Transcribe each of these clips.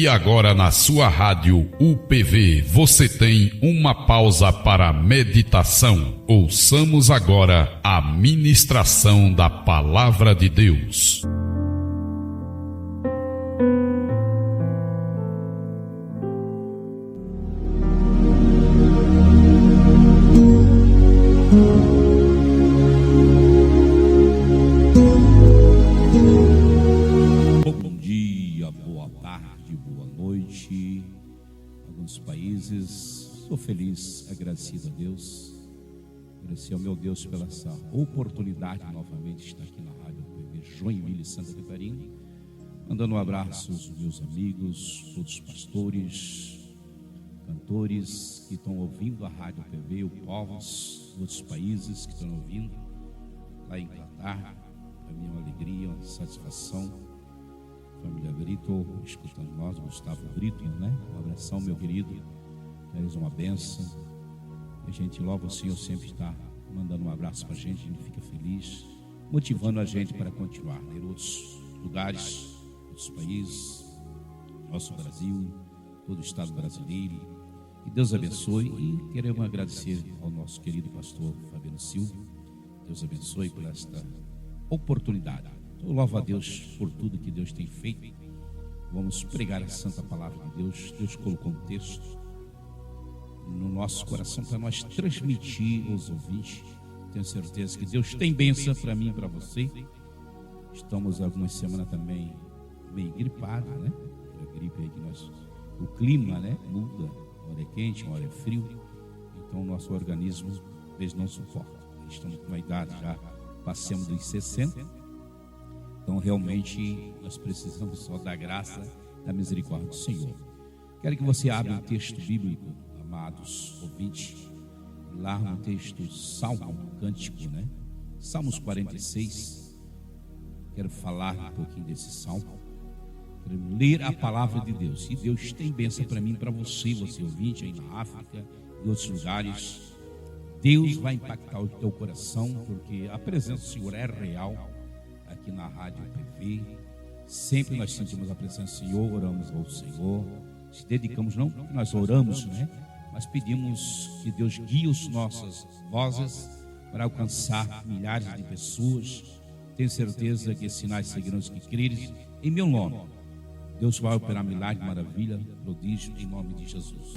E agora na sua rádio UPV você tem uma pausa para meditação. Ouçamos agora a ministração da Palavra de Deus. Sou feliz, agradecido a Deus, agradecer ao meu Deus pela essa oportunidade novamente de estar aqui na Rádio UPV Joinville, Santa Catarina, mandando um abraço aos meus amigos, todos os pastores, cantores que estão ouvindo a Rádio UPV, o povos, outros países que estão ouvindo, lá em Catar. Para mim é uma alegria, uma satisfação. Família Brito, escutando nós, Gustavo Brito, né? Um abração, meu querido. És uma bênção. A gente louva o Senhor, sempre está mandando um abraço para a gente fica feliz, motivando a gente para continuar, né? Em outros lugares, outros países, nosso Brasil, todo o estado brasileiro. Que Deus abençoe e queremos agradecer ao nosso querido pastor Fabiano Silva. Deus abençoe por esta oportunidade. Eu louvo a Deus por tudo que Deus tem feito. Vamos pregar a santa palavra de Deus. Deus colocou um texto no nosso coração para nós transmitir aos ouvintes. Tenho certeza que Deus tem bênção para mim e para você. Estamos algumas semanas também meio gripados, né? A gripe aí que o clima, né, muda. Uma hora é quente, uma hora é frio. Então o nosso organismo às vezes não suporta. Estamos com uma idade já, passamos dos 60. Então realmente nós precisamos só da graça, da misericórdia do Senhor. Quero que você abra um texto bíblico, amados ouvintes, lá no texto Salmo, Cântico, né? Salmos 46. Quero falar um pouquinho desse salmo. Quero ler a palavra de Deus. E Deus tem bênção para mim e para você, você ouvinte aí na África e outros lugares. Deus vai impactar o teu coração, porque a presença do Senhor é real aqui na Rádio UPV. Sempre nós sentimos a presença do Senhor, oramos ao Senhor, se dedicamos, não porque nós oramos, né? Mas pedimos que Deus guie as nossas vozes para alcançar milhares de pessoas. Tenho certeza que sinais seguirão os que creres em meu nome. Deus vai operar milagre, maravilha, prodígio em nome de Jesus.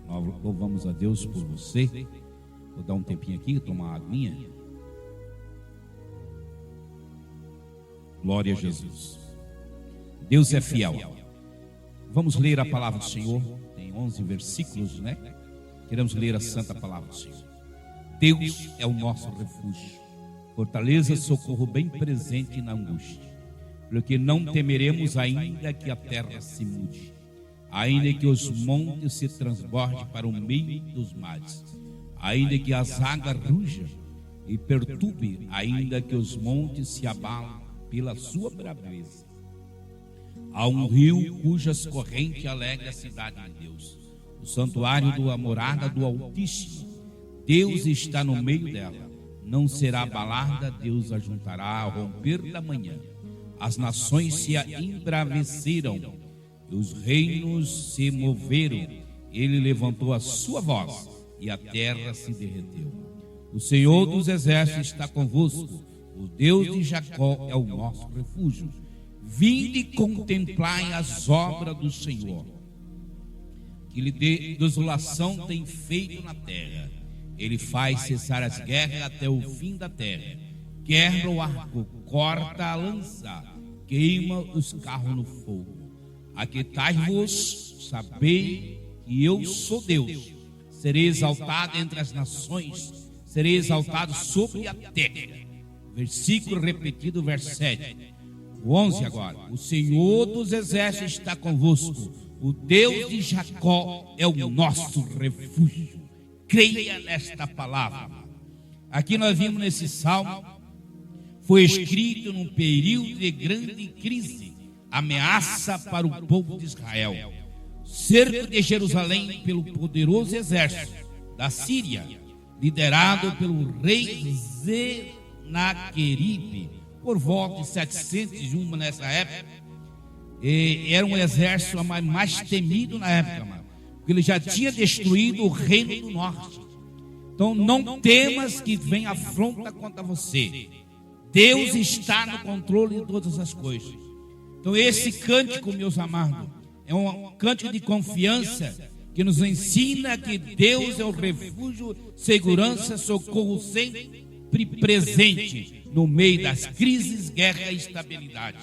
Nós louvamos a Deus por você. Vou dar um tempinho aqui, tomar uma aguinha. Glória a Jesus. Deus é fiel. Vamos ler a palavra do Senhor. Tem 11 versículos, né? Queremos ler a santa palavra do Senhor. Deus é o nosso refúgio, fortaleza, socorro bem presente na angústia. Porque não temeremos ainda que a terra se mude, ainda que os montes se transbordem para o meio dos mares, ainda que as águas rujam e perturbem, ainda que os montes se abalem pela sua braveza. Há um rio cujas correntes alegra a cidade de Deus, o santuário da morada do Altíssimo. Deus está no meio dela, não será abalada. Deus a juntará ao romper da manhã. As nações se embraveceram, os reinos se moveram. Ele levantou a sua voz e a terra se derreteu. O Senhor dos exércitos está convosco, o Deus de Jacó é o nosso refúgio. Vinde e contemplai as obras do Senhor, que lhe desolação tem feito na terra. Ele faz cessar as guerras até o fim da terra. Quebra o arco, corta a lança, queima os carros no fogo. Aquietai-vos, sabei que eu sou Deus. Serei exaltado entre as nações, serei exaltado sobre a terra. Versículo repetido, verso 7. O 11 agora. O Senhor dos exércitos está convosco, o Deus de Jacó é o nosso refúgio. Creia nesta palavra. Aqui nós vimos nesse salmo, foi escrito num período de grande crise, ameaça para o povo de Israel, cerco de Jerusalém pelo poderoso exército da Síria, liderado pelo rei Senaqueribe, por volta de 701 nessa época. era um exército mais temido na época, amado, porque ele já tinha destruído o reino do norte. Então não temas que venha afronta contra você. Deus está no controle de todas as coisas. Então esse cântico, meus amados, é um cântico de confiança que nos ensina que Deus é o refúgio, segurança, socorro sempre presente no meio das crises, guerra e instabilidade.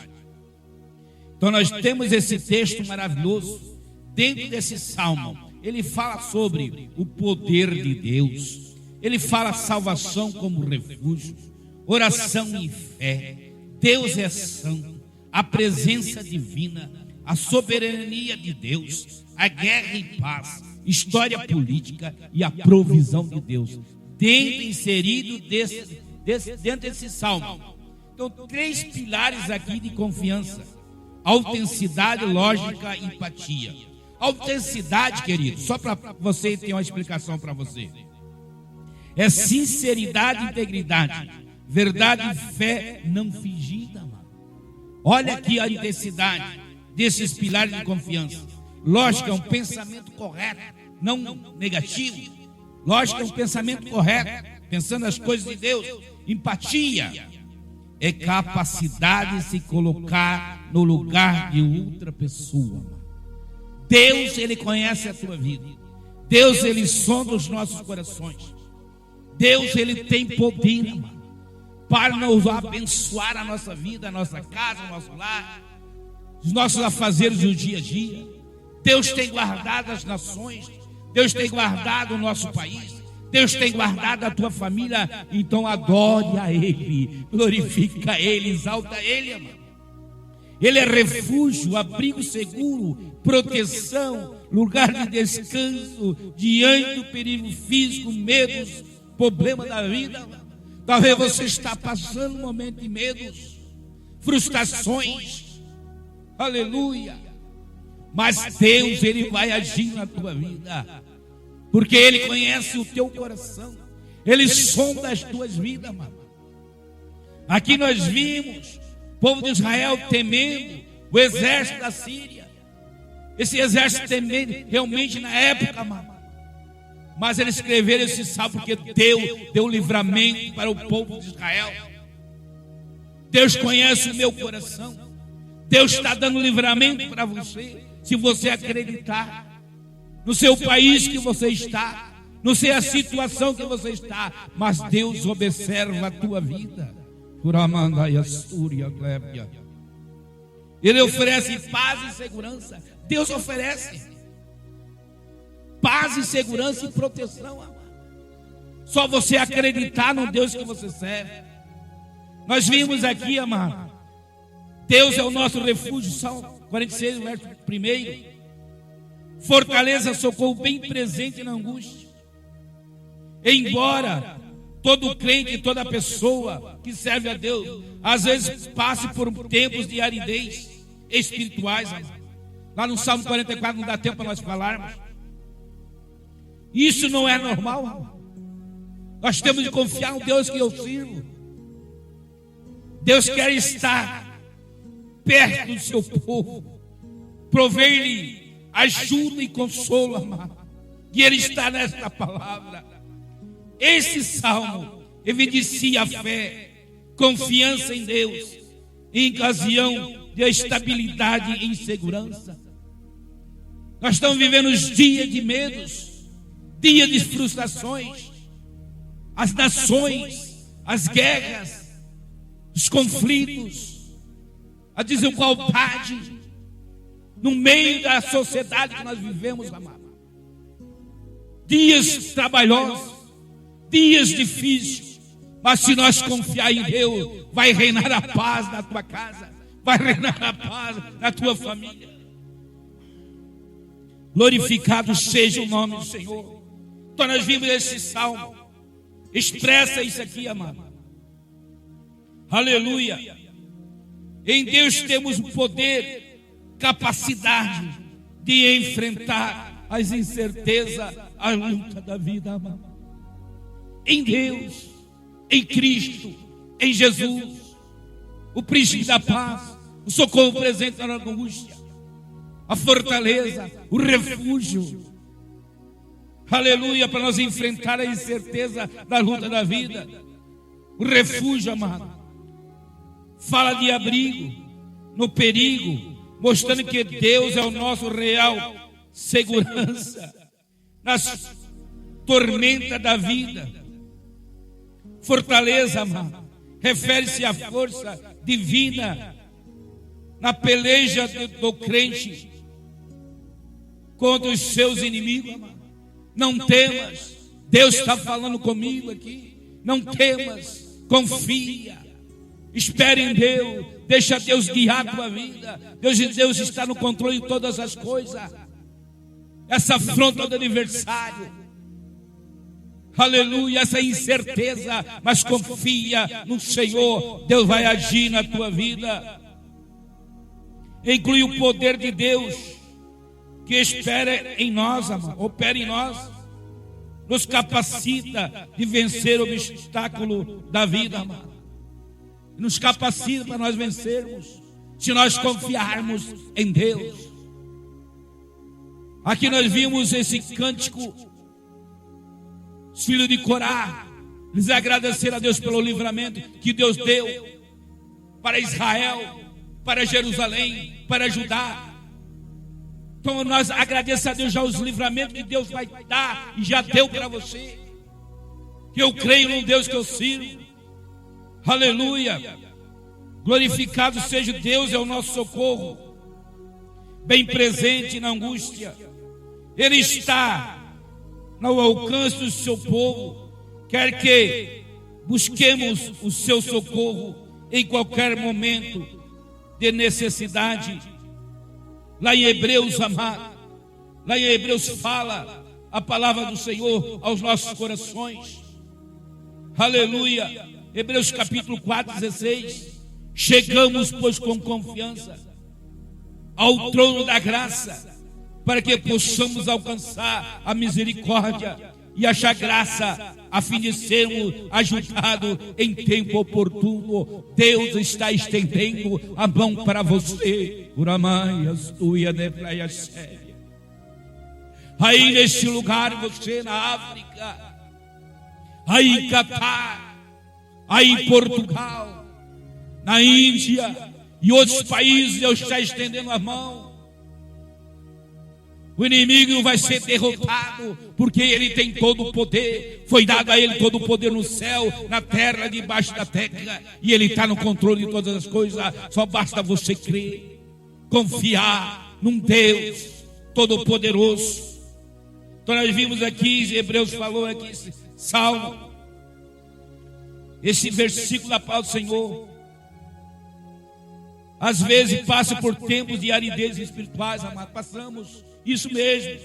Então nós temos esse texto maravilhoso dentro desse salmo. Ele fala sobre o poder de Deus. Ele fala salvação como refúgio, oração e fé. Deus é santo, a presença divina, a soberania de Deus, a guerra e paz, história política e a provisão de Deus, inserido dentro desse salmo. Então, 3 pilares aqui de confiança: autenticidade, lógica e empatia. Autenticidade, querido, só para você ter uma explicação para você, é sinceridade e integridade, verdade e fé não fingida, mano. Olha aqui a intensidade desses pilares de confiança. Lógica é um pensamento correto, não negativo. Lógica é um pensamento correto, pensando as coisas de Deus. Empatia é capacidade de se colocar no lugar de outra pessoa, mano. Deus, Ele conhece a tua vida. Deus, Ele sonda os nossos corações. Deus, Ele tem poder, mano, para nos abençoar a nossa vida, a nossa casa, o nosso lar, os nossos afazeres do dia a dia. Deus tem guardado as nações, Deus tem guardado o nosso país, Deus tem guardado a tua família. Então adore a Ele, glorifica a Ele, exalta a Ele, mano. Ele é refúgio, abrigo seguro, proteção, lugar de descanso diante do perigo físico, medos, problema da vida. Talvez você está passando um momento de medos, frustrações, aleluia, mas Deus, Ele vai agir na tua vida, porque Ele conhece o teu coração, Ele sonda as tuas vidas, mano. Aqui nós vimos o povo de Israel temendo o exército da Síria, esse exército temendo realmente na época, mano. Mas eles escreveram esse salmo porque deu livramento para o povo de Israel. Deus conhece o meu coração. Deus está dando livramento para você, se você acreditar no seu país que você está, não sei a situação que você está, mas Deus observa a tua vida. Ele oferece paz e segurança. Deus oferece paz e segurança e proteção, amado. Só você acreditar no Deus que você serve. Nós vimos aqui, amado, Deus é o nosso refúgio, Salmo 46, verso 1. Fortaleza, socorro bem presente na angústia. Embora todo crente, toda pessoa que serve a Deus, às vezes passe por tempos de aridez espirituais, amado. Lá no Salmo 44 não dá tempo para nós falarmos. Isso não é normal. Nós temos de confiar no Deus que eu sirvo. Deus quer estar perto do seu povo, prover-lhe ajuda e consolo, amado. E Ele está nesta palavra. Esse salmo evidencia a fé, confiança em Deus, em ocasião de estabilidade e insegurança. Nós estamos vivendo os dias de medos, dias de frustrações, as nações, as guerras, os conflitos, a desigualdade no meio da sociedade que nós vivemos, amado. Dias trabalhosos, dias difíceis, mas se nós confiar em Deus, vai reinar a paz na tua casa, vai reinar a paz na tua família. Glorificado seja o nome do Senhor. Então nós vimos esse salmo, expressa isso aqui, amado. Aleluia. Em Deus temos o poder, capacidade de enfrentar as incertezas, a luta da vida, amado. Em Deus, em Cristo, em Jesus, o príncipe da paz, o socorro presente na angústia, a fortaleza, o refúgio. Aleluia, para nós enfrentar a incerteza da luta da vida. O refúgio, amado. Fala de abrigo no perigo, mostrando que Deus é o nosso real segurança nas tormentas da vida. Fortaleza, amado, refere-se à força divina na peleja do crente contra os seus inimigos, amado. Não temas, Deus está falando comigo aqui. Não temas, confia, espere em Deus, deixa Deus guiar a tua vida. Deus está no controle de todas as coisas. Essa afronta do adversário, aleluia, essa incerteza, mas confia no Senhor, Deus vai agir na tua vida. Inclui o poder de Deus que espera em nós, amado, opera em nós, nos capacita de vencer o obstáculo da vida, amado. Nos capacita para nós vencermos, se nós confiarmos em Deus. Aqui nós vimos esse cântico, os filhos de Corá, eles agradeceram a Deus pelo livramento que Deus deu para Israel, para Jerusalém, para Judá. Então nós agradecemos a Deus já os livramentos que Deus vai dar e já deu para você. Que eu creio num Deus que eu sirvo. Aleluia. Glorificado seja Deus, é o nosso socorro, bem presente na angústia. Ele está no alcance do seu povo. Quer que busquemos o seu socorro em qualquer momento de necessidade. Lá em Hebreus, amado, lá em Hebreus fala a palavra do Senhor aos nossos corações. Aleluia. Hebreus capítulo 4, 16. Chegamos, pois, com confiança ao trono da graça, para que possamos alcançar a misericórdia e achar graça, a fim de sermos ajudados em tempo oportuno. Deus está estendendo a mão para você. Aí neste lugar, você na África, aí em Catar, aí em Portugal, na Índia e outros países, Deus está estendendo a mão. O inimigo vai ser derrotado, porque ele tem todo o poder. Foi dado a ele todo o poder no céu, na terra, debaixo da terra. E ele está no controle de todas as coisas. Só basta você crer, confiar num Deus todo-poderoso. Então nós vimos aqui, Hebreus falou aqui, esse salmo, esse versículo da palavra do Senhor. Às vezes passa por tempos de aridez espirituais, amados. Passamos. Isso mesmo.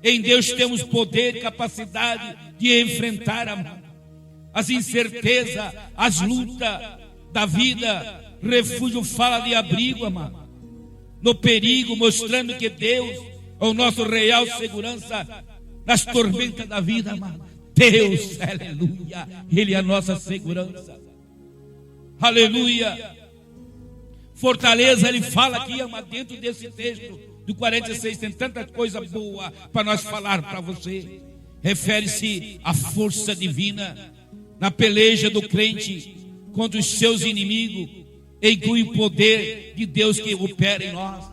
Em Deus temos poder e capacidade de enfrentar, amado, as incertezas, as lutas da vida. Refúgio fala de abrigo, amado, no perigo, mostrando que Deus é o nosso real segurança nas tormentas da vida, amado. Deus, aleluia, Ele é a nossa segurança. Aleluia. Fortaleza, Ele fala aqui, amado, dentro desse texto do 46, tem tanta coisa boa para nós falar para você. Refere-se à força divina na peleja do crente contra os seus inimigos. Inclui o poder de Deus que opera em nós.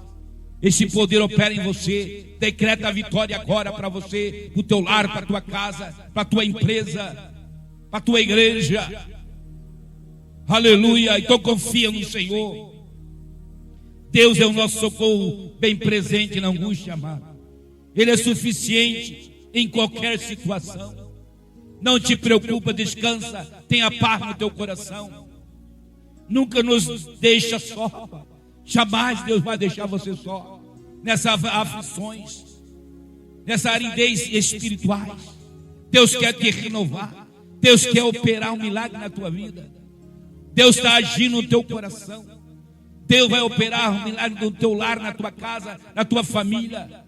Esse poder opera em você. Decreta a vitória agora para você, para o teu lar, para a tua casa, para a tua empresa, para a tua igreja. Aleluia. Então confia no Senhor. Deus é o nosso socorro bem presente na angústia, amado. Ele é suficiente em qualquer situação. Não te preocupa, descansa, tenha paz no teu coração. Nunca nos deixa só. Jamais Deus vai deixar você só nessas aflições, nessa aridez espiritual. Deus quer te renovar. Deus quer operar um milagre na tua vida. Deus está agindo no teu coração. Deus vai operar um milagre no teu lar, na tua casa, na tua família.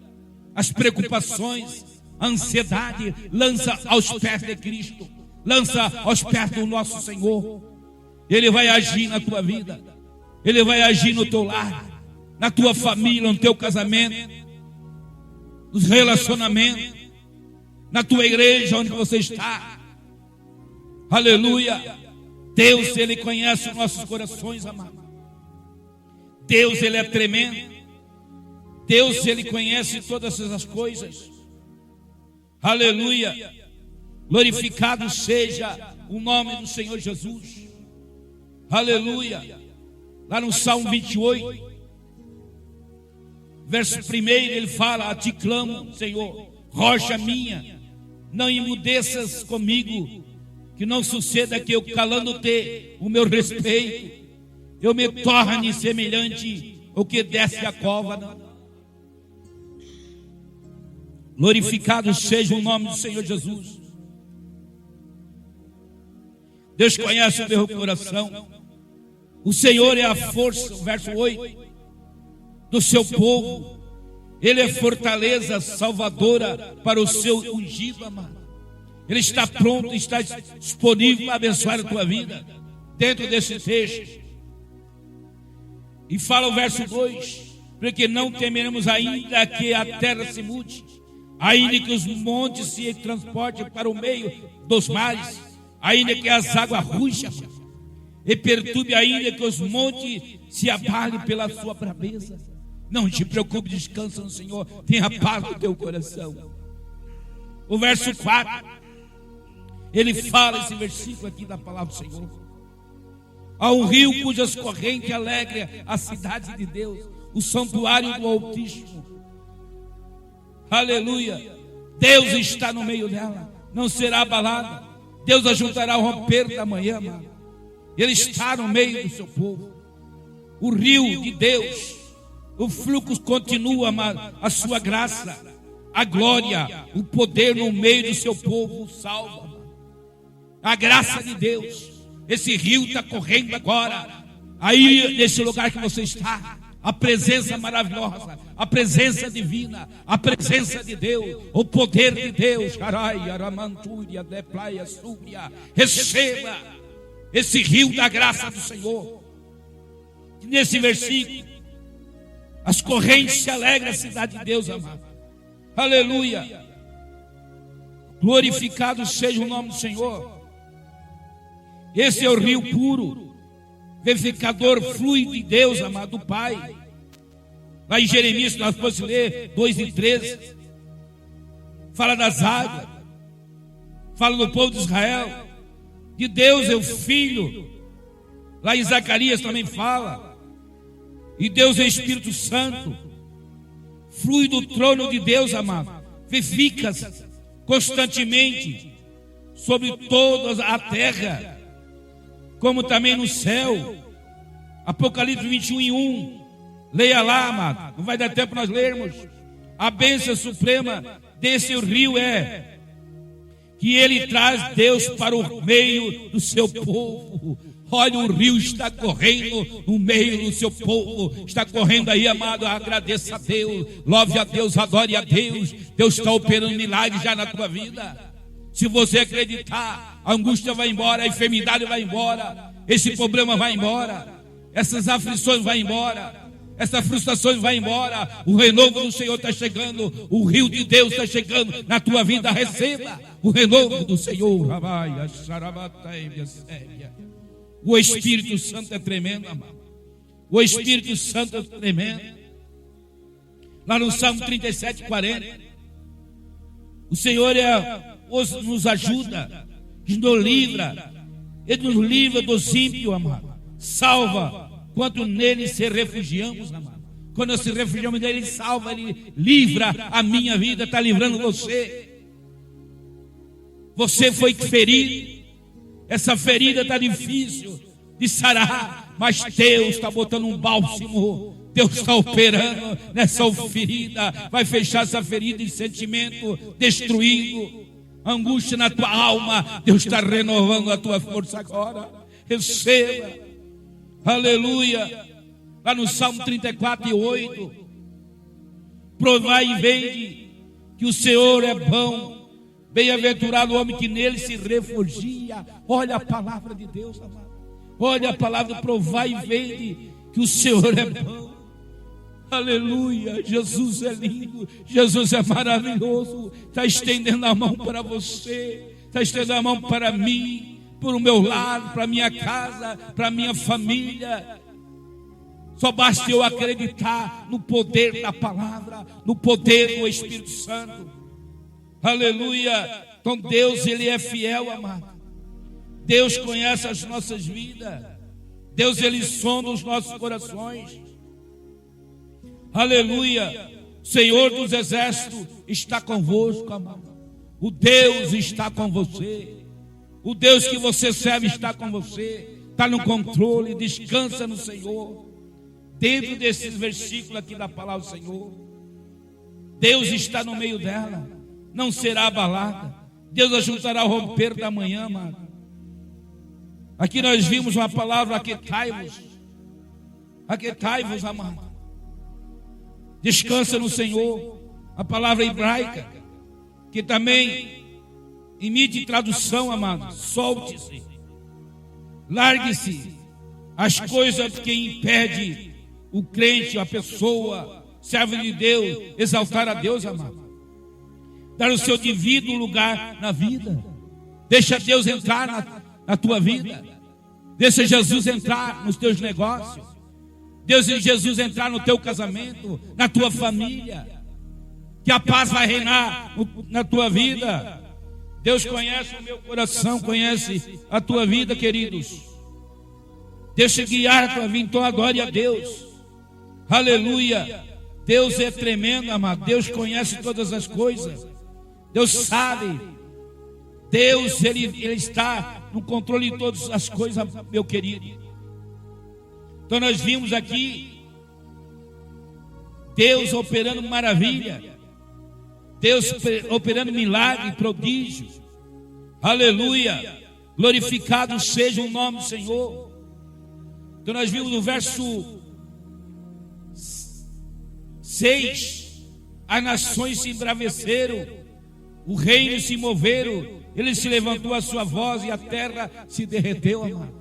As preocupações, a ansiedade, lança aos pés de Cristo. Lança aos pés do nosso Senhor. Ele vai agir na tua vida. Ele vai agir no teu lar, na tua família, no teu casamento, nos relacionamentos, na tua igreja, onde você está. Aleluia. Deus, Ele conhece os nossos corações, amado. Deus, Ele é tremendo. Deus, Ele conhece todas essas coisas. Aleluia. Glorificado seja o nome do Senhor Jesus. Aleluia. Lá no Salmo 28, verso 1, ele fala: a ti clamo, Senhor, rocha minha, não emudeças comigo, que não suceda que eu, calando-te o meu respeito, eu me torne semelhante ao que desce a cova. Glorificado seja o nome do Senhor Jesus. Deus conhece o meu coração. O Senhor é a força, verso 8, do seu povo. Ele é fortaleza salvadora para o seu ungido, amado. Ele está pronto, está disponível para abençoar a tua vida. Dentro desse texto. E fala o verso 2: porque não temeremos ainda que a terra se mude, ainda que os montes se transportem para o meio dos mares, ainda que as águas rujam e perturbe, ainda que os montes se abalem pela sua braveza. Não te preocupe, descansa no Senhor, tenha paz no teu coração. O verso 4, ele fala esse versículo aqui da palavra do Senhor: há um rio cujas correntes alegram a cidade de Deus, o santuário do Altíssimo. Aleluia. Deus está no meio dela, não será abalada. Deus ajuntará ao romper da manhã, amado. Ele está no meio do seu povo. O rio de Deus, o fluxo continua, amado. A sua graça, a glória, o poder no meio do seu povo o salva, amado. A graça de Deus. Esse rio está correndo agora. Aí, nesse lugar que você está, a presença maravilhosa, a presença divina, a presença de Deus, o poder de Deus. Receba esse rio da graça do Senhor. Nesse versículo, as correntes se alegram a cidade de Deus, amado. Aleluia. Glorificado seja o nome do Senhor. Esse é o rio puro, vivificador, flui de Deus, amado Pai. Lá em Jeremias, nós podemos ler 2:13, fala das águas, fala do povo de Israel, de Deus é o Filho. Lá em Zacarias também fala, e Deus é Espírito Santo, flui do trono de Deus, amado, vivifica constantemente sobre toda a terra, como também no céu. Apocalipse 21:1, leia lá, amado, não vai dar tempo nós lermos. A bênção suprema desse rio é que ele traz Deus para o meio do seu povo. Olha, o rio está correndo no meio do seu povo, está correndo aí, amado. Agradeça a Deus, louve a Deus, adore a Deus. Deus está operando milagres já na tua vida. Se você acreditar, a angústia vai embora, a enfermidade vai embora, esse problema vai embora, essas aflições vai embora, essas frustrações vai embora. O renovo do Senhor está chegando, o rio de Deus está chegando na tua vida. Receba o renovo do Senhor. O Espírito Santo é tremendo, amado. O Espírito Santo é tremendo. Lá no Salmo 37:40, o Senhor nos ajuda, nos livra. Ele nos livra dos ímpios, amado. Salva quando nele se refugiamos, amado. Quando nós se refugiamos nele, ele salva, ele livra a minha vida, está livrando você. Você foi ferido, essa ferida está difícil de sarar, mas Deus está botando um bálsamo. Deus está operando nessa ferida, vai fechar essa ferida de sentimento destruído, angústia na tua alma. Deus está renovando a tua força agora. Receba, aleluia. Lá no Salmo 34:8, provai e vede que o Senhor é bom, bem-aventurado o homem que nele se refugia. Olha a palavra de Deus, amado. Olha a palavra, provai e vede que o Senhor é bom. Aleluia, Jesus é lindo, Jesus é maravilhoso. Está estendendo a mão para você, está estendendo a mão para mim, para o meu lado, para a minha casa, para a minha família. Só basta eu acreditar no poder da palavra, no poder do Espírito Santo. Aleluia. Então Deus, Ele é fiel, amado. Deus conhece as nossas vidas. Deus, Ele sonda os nossos corações. Aleluia. O Senhor dos Exércitos está convosco, amado. O Deus está com você. O Deus que você serve está com você. Está no controle, descansa no Senhor. Dentro desses versículos aqui da palavra do Senhor, Deus está no meio dela, não será abalada. Deus ajuntará o romper da manhã, amado. Aqui nós vimos uma palavra: aquietai-vos, amado. Descansa no Senhor. A palavra hebraica, que também emite tradução, amado: solte-se, largue-se as coisas que impedem o crente, a pessoa, servo de Deus, exaltar a Deus, amado. Dar o seu devido lugar na vida. Deixa Deus entrar na tua vida. Deixa Jesus entrar nos teus negócios. Deixa Jesus entrar no teu casamento, na tua família. Que a paz vai reinar na tua vida. Deus conhece o meu coração, conhece a tua vida, queridos. Deixa guiar a tua vida, então adore a Deus. Aleluia. Deus é tremendo, amado. Deus conhece todas as coisas. Deus sabe. Deus, Ele está no controle de todas as coisas, meu querido. Então nós vimos aqui Deus operando maravilha. Deus operando milagre, prodígio. Aleluia. Glorificado seja o nome do Senhor. Então nós vimos no verso 6, as nações se embraveceram, o reino se moveram, ele se levantou a sua voz e a terra se derreteu, amado.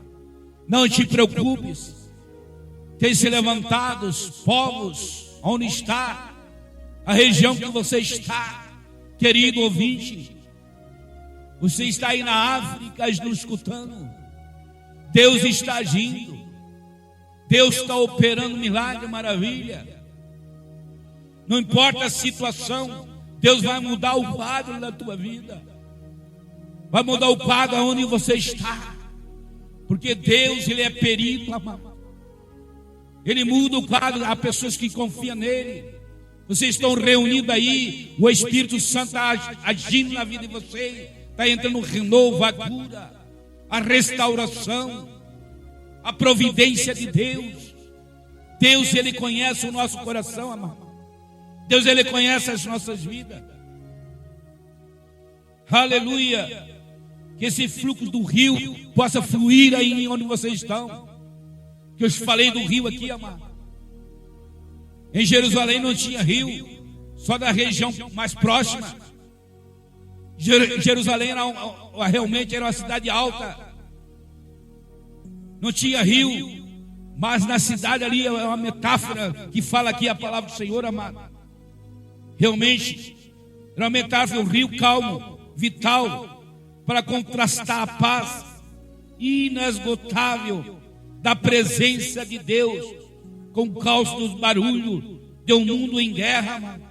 Não te preocupes, tem se levantado os povos, onde está, a região que você está, querido ouvinte. Você está aí na África nos escutando. Deus está agindo, Deus está operando milagre, maravilha. Não importa a situação, Deus vai mudar o quadro da tua vida. Vai mudar o quadro onde você está. Porque Deus, Ele é perito, amado. Ele muda o quadro. Há pessoas que confiam nele. Vocês estão reunidos aí, o Espírito Santo está agindo na vida de vocês. Está entrando o renovo, a cura, a restauração, a providência de Deus. Deus, Ele conhece o nosso coração, amado. Deus, Ele conhece as nossas vidas. Aleluia. Que esse fluxo do rio possa fluir aí onde vocês estão. Que eu falei do rio aqui, amado. Em Jerusalém não tinha rio, só da região mais próxima. Jerusalém realmente era uma cidade alta. Não tinha rio, mas na cidade ali é uma metáfora que fala aqui a palavra do Senhor, amado. Realmente, era uma metáfora, um rio calmo, vital, para contrastar a paz inesgotável da presença de Deus com o caos dos barulhos de um mundo em guerra, mano.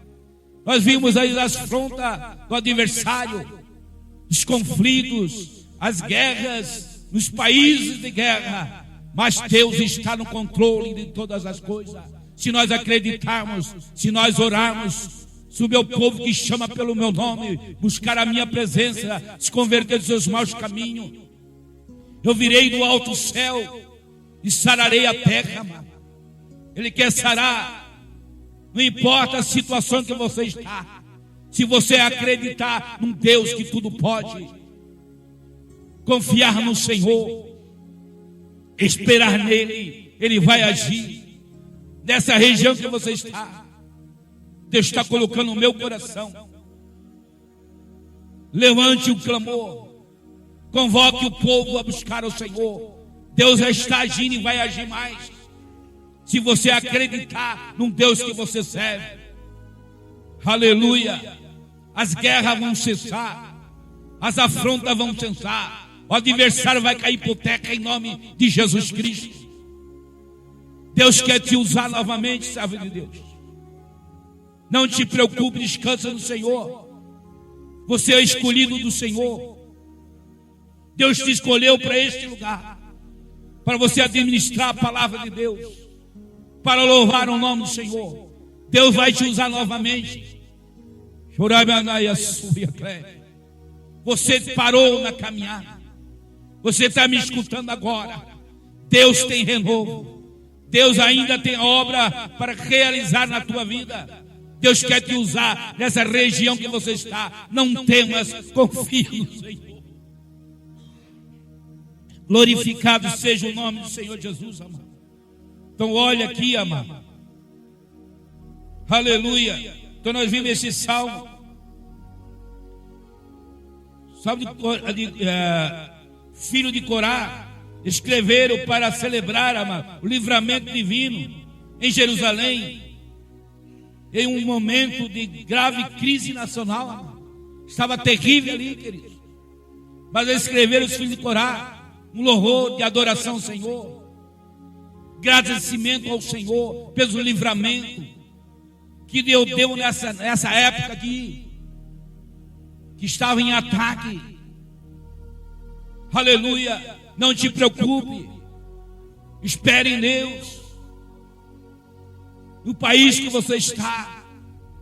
Nós vimos aí as frontas do adversário, os conflitos, as guerras, nos países de guerra, mas Deus está no controle de todas as coisas. Se nós acreditarmos, se nós orarmos, se o meu povo que chama pelo meu nome buscar a minha presença, se converter dos seus maus caminhos, eu virei do alto céu e sararei a terra, mano. Ele quer sarar. Não importa a situação que você está. Se você acreditar num Deus que tudo pode, confiar no Senhor, esperar nele, Ele vai agir. Nessa região que você está, Deus está colocando no meu coração. Levante o clamor, convoque o povo a buscar o Senhor. Deus já está agindo e vai agir mais. Se você acreditar num Deus que você serve, aleluia, as guerras vão cessar, as afrontas vão cessar, o adversário vai cair por terra em nome de Jesus Cristo. Deus quer te usar novamente, servo de Deus. Não te preocupe, descansa no Senhor. Você é escolhido do Senhor. Deus te escolheu para este lugar, para você administrar a palavra de Deus, para louvar o nome do Senhor. Deus vai te usar novamente. Você parou na caminhada, você está me escutando agora. Deus tem renovo, Deus ainda tem obra para realizar na tua vida. Deus quer te usar nessa região que você está. Não temas, confie no Senhor. Glorificado seja o nome do Senhor Jesus, amado. Então olha aqui, amado. Aleluia. Então nós vimos esse salmo. Salmo de filho de Corá escreveram para celebrar, amado, o livramento divino em Jerusalém, em um momento de grave crise nacional, amado. Estava terrível ali, queridos. Mas eles escreveram, os filhos de Corá, um louvor de adoração ao Senhor, agradecimento ao Senhor pelo livramento que Deus deu nessa época aqui, que estava em ataque. Aleluia. Não te preocupe, espere em Deus. No país que você está,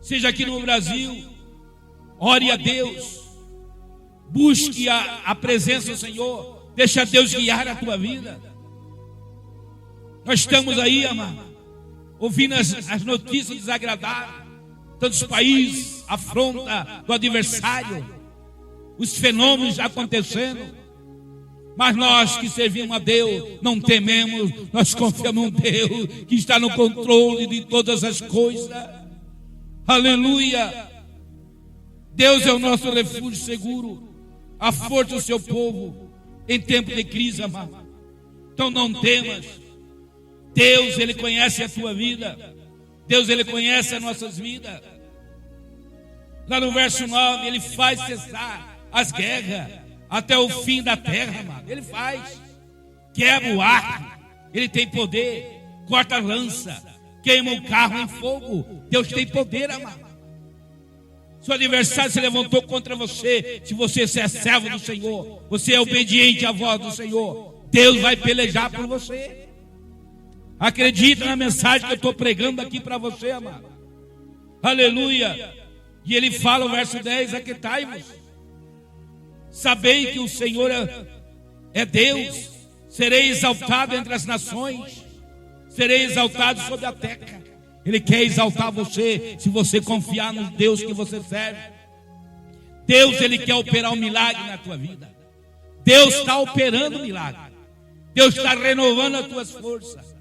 seja aqui no Brasil, ore a Deus, busque a presença do Senhor, deixa Deus guiar a tua vida. Nós estamos aí, amado, ouvindo as notícias desagradáveis, tantos países, a afronta do adversário, os fenômenos acontecendo. Mas nós que servimos a Deus, não tememos, nós confiamos em Deus, que está no controle de todas as coisas. Aleluia. Deus é o nosso refúgio seguro, a força do seu povo em tempo de crise, amado. Então não temas. Deus, Ele conhece a tua vida. Deus, Ele conhece as nossas vidas. Lá no verso 9, Ele faz cessar as guerras até o fim da terra, amado. Ele faz. Quebra o arco. Ele tem poder. Corta a lança. Queima o carro em fogo. Deus tem poder, amado. Seu adversário se levantou contra você. Se você é servo do Senhor, você é obediente à voz do Senhor, Deus vai pelejar por você. Acredita na mensagem que eu estou pregando aqui para você, amado. Aleluia. E ele fala, o verso 10, aquietai-vos. Sabei que o Senhor é Deus. Serei exaltado entre as nações. Serei exaltado sobre a terra. Ele quer exaltar você, se você confiar no Deus que você serve. Deus, Ele quer operar um milagre na tua vida. Deus está operando um milagre. Deus está renovando as tuas forças.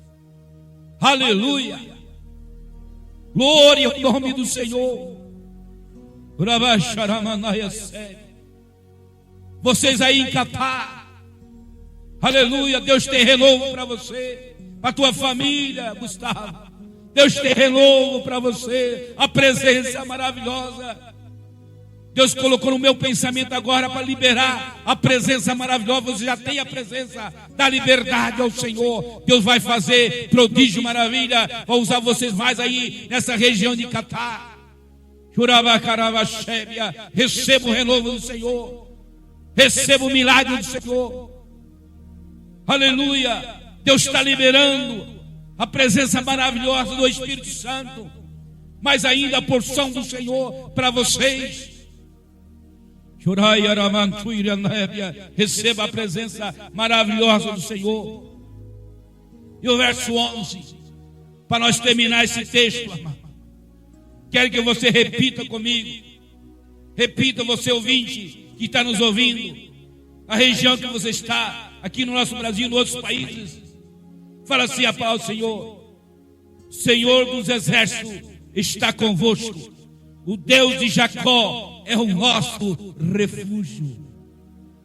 Aleluia. Glória ao nome do Senhor. Vocês aí em Catar, aleluia, Deus tem renovo para você, para a tua família, Gustavo. Deus tem renovo para você, a presença maravilhosa. Deus colocou no meu pensamento agora para liberar a presença maravilhosa. Você já tem a presença da liberdade ao Senhor. Deus vai fazer prodígio, maravilha, vai usar vocês mais aí nessa região de Catar. Receba o renovo do Senhor. Receba o milagre do Senhor. Aleluia. Deus está liberando a presença maravilhosa do Espírito Santo, mas ainda a porção do Senhor para vocês. Receba a presença maravilhosa do Senhor. E o verso 11, para nós terminar esse texto, amado, quero que você repita comigo. Repita, você ouvinte que está nos ouvindo, a região que você está, aqui no nosso Brasil, em outros países. Fala assim a palavra do Senhor. Senhor dos exércitos está convosco. O Deus de Jacó é o nosso refúgio.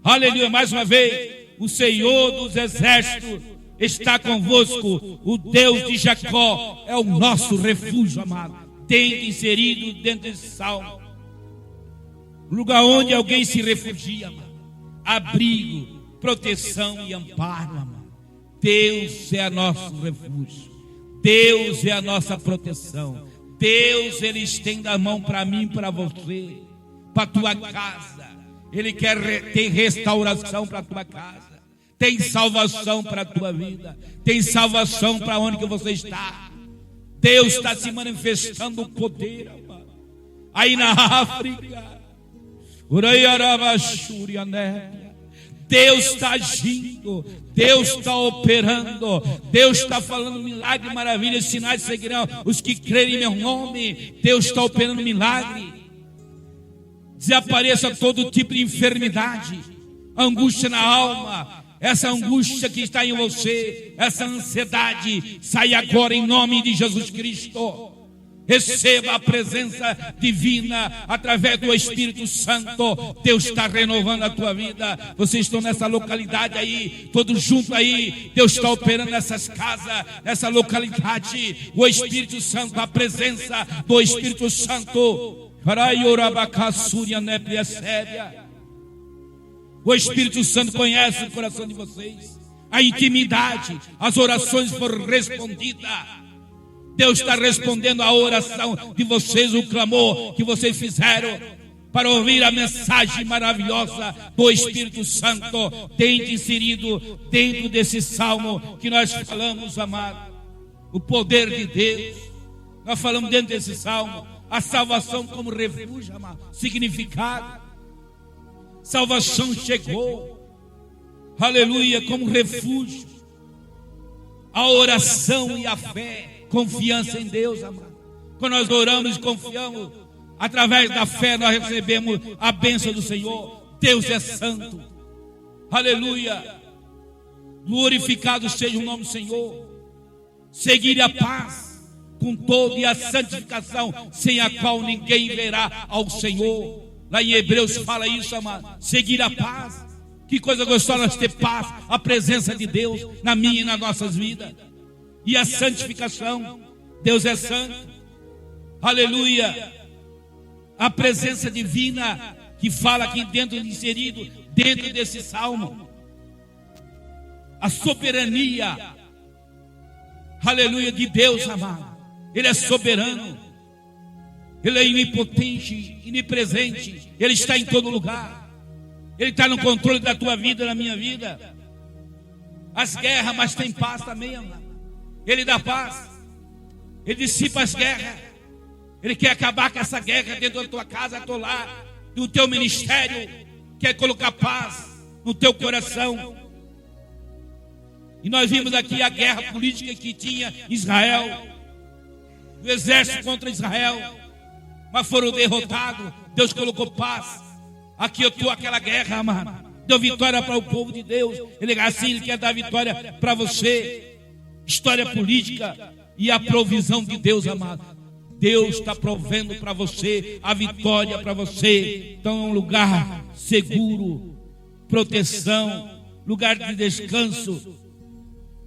Aleluia, mais uma vez. O Senhor dos exércitos está convosco, o Deus de Jacó é o nosso refúgio, amado. Tendo inserido dentro desse salmo, lugar onde alguém se refugia, amado. Abrigo, proteção e amparo, amado. Deus é nosso refúgio. Deus é a nossa proteção. Deus, Ele estende a mão para mim, para você, para a tua casa. Ele quer ter restauração para a tua casa. Tem salvação para a tua vida. Tem salvação para onde que você está. Deus está se manifestando o poder, amado. Aí na África, Deus está agindo, Deus está operando, Deus está falando milagre, maravilhas, sinais seguirão os que crerem em meu nome. Deus está operando milagre. Desapareça todo tipo de enfermidade, angústia na alma. Essa angústia que está em você, essa ansiedade, sai agora em nome de Jesus Cristo. Receba a presença divina através do Espírito Santo. Deus está renovando a tua vida. Vocês estão nessa localidade aí, todos juntos aí. Deus está operando nessas casas, nessa localidade. O Espírito Santo, a presença do Espírito Santo. O Espírito Santo conhece o coração de vocês. A intimidade, as orações foram respondidas. Deus está respondendo a oração de vocês, o clamor que vocês fizeram para ouvir a mensagem maravilhosa do Espírito Santo. Tem inserido dentro desse salmo que nós falamos, amado, o poder de Deus. Nós falamos dentro desse salmo a salvação como refúgio, amado, significado. Salvação chegou, aleluia, como refúgio. A oração e a fé, confiança em Deus, amado. Quando nós oramos e confiamos, através da fé nós recebemos a bênção do Senhor. Deus é santo, aleluia. Glorificado seja o nome do Senhor. Seguir a paz com todo e a santificação, sem a qual ninguém verá ao Senhor. Lá em Hebreus fala isso, amado. Seguir a paz. Que coisa gostosa nós ter paz, a presença de Deus na minha e nas nossas vidas. E a santificação. Deus é santo. Aleluia. A presença divina que fala aqui dentro, inserido dentro desse salmo. A soberania. Aleluia, de Deus, amado. Ele é soberano. Ele é onipotente, onipresente. Ele está em todo lugar. Ele está no controle da tua vida, da minha vida. As guerras, mas tem paz também, amado. Ele dá paz. Ele dissipa as guerras. Ele quer acabar com essa guerra dentro da tua casa, do teu lar, do teu ministério. Quer colocar paz no teu coração. E nós vimos aqui a guerra política que tinha Israel, o exército contra Israel, mas foram derrotados. Deus colocou paz. Aqui eu estou aquela guerra, amado. Deu vitória para o povo de Deus. Ele quer dar vitória para você. História política e a provisão de Deus, amado. Deus está provendo para você a vitória para você. Então é um lugar seguro, proteção, lugar de descanso,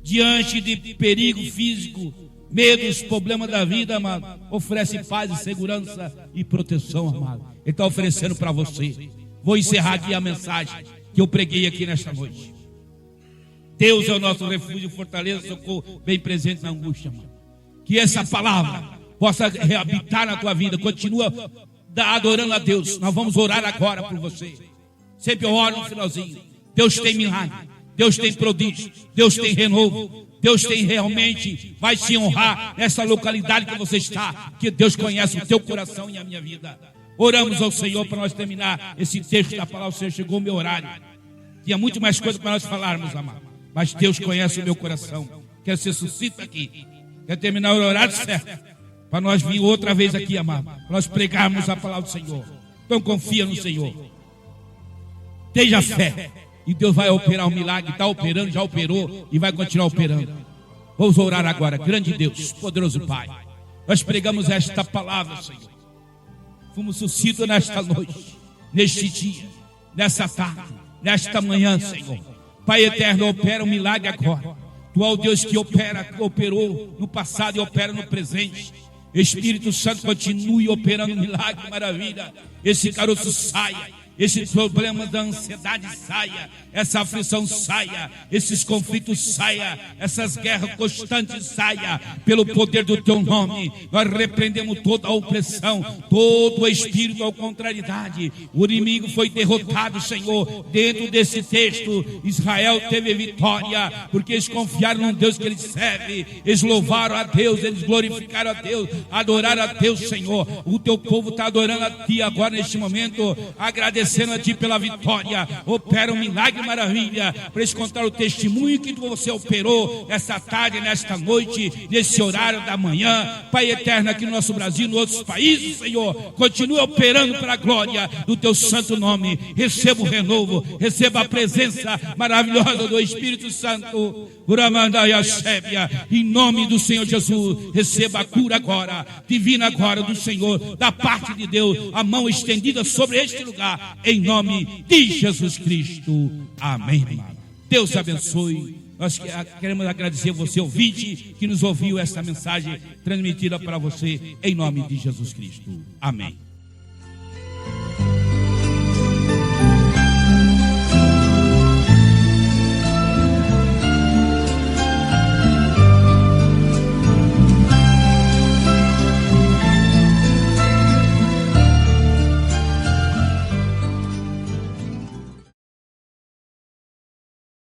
diante de perigo físico, medos, problemas da vida, amado. Oferece paz e segurança e proteção, amado. Ele está oferecendo para você. Vou encerrar aqui a mensagem que eu preguei aqui nesta noite. Deus é o nosso refúgio, fortaleza, socorro, bem presente na angústia, amado. Que essa palavra possa reabitar na tua vida. Continua adorando a Deus. Nós vamos orar agora por você. Sempre eu oro no finalzinho. Deus tem milagre, Deus tem prodígio, Deus tem renovo. Deus tem realmente, vai se honrar nessa localidade que você está, que Deus conhece o teu coração e a minha vida. Oramos ao Senhor para nós terminar esse texto da palavra. O Senhor chegou o meu horário. Tinha muito mais coisa para nós falarmos, amado. Mas Deus conhece o meu coração. Quer ser suscita aqui. Quer terminar o horário certo. Para nós vir outra vez aqui, amado. Para nós pregarmos a palavra do Senhor. Então confia no Senhor. Tenha fé. E Deus vai operar um milagre. Está operando, já operou e vai continuar operando. Vamos orar agora. Grande Deus, poderoso Pai. Nós pregamos esta palavra, Senhor. Fomos suscitos nesta noite, neste dia, nessa tarde, nesta manhã, Senhor. Pai eterno, opera um milagre agora. Tu é o Deus que operou no passado e opera no presente. Espírito Santo, continue operando milagre, maravilha. Esse caroço saia. Esses problemas da ansiedade saia, essa aflição saia, esses conflitos saia, essas guerras constantes saia, pelo poder do teu nome. Nós repreendemos toda a opressão, todo o espírito à contrariedade. O inimigo foi derrotado, Senhor. Dentro desse texto, Israel teve vitória, porque eles confiaram no Deus que eles servem, eles louvaram a Deus, eles glorificaram a Deus, adoraram a Deus, Senhor. O teu povo está adorando a Ti agora neste momento, agradecendo a Ti pela vitória. Opera um milagre, maravilha, para eles contar o testemunho que você operou essa tarde, nesta noite, nesse horário da manhã. Pai eterno, aqui no nosso Brasil, em outros países, Senhor, continua operando para a glória do Teu santo nome. Receba o renovo, receba a presença maravilhosa do Espírito Santo. Em nome do Senhor Jesus, receba a cura agora, divina agora do Senhor, da parte de Deus, a mão estendida sobre este lugar, em nome de Jesus Cristo. Amém. Deus abençoe. Nós queremos agradecer você, ouvinte, que nos ouviu esta mensagem transmitida para você, em nome de Jesus Cristo. Amém.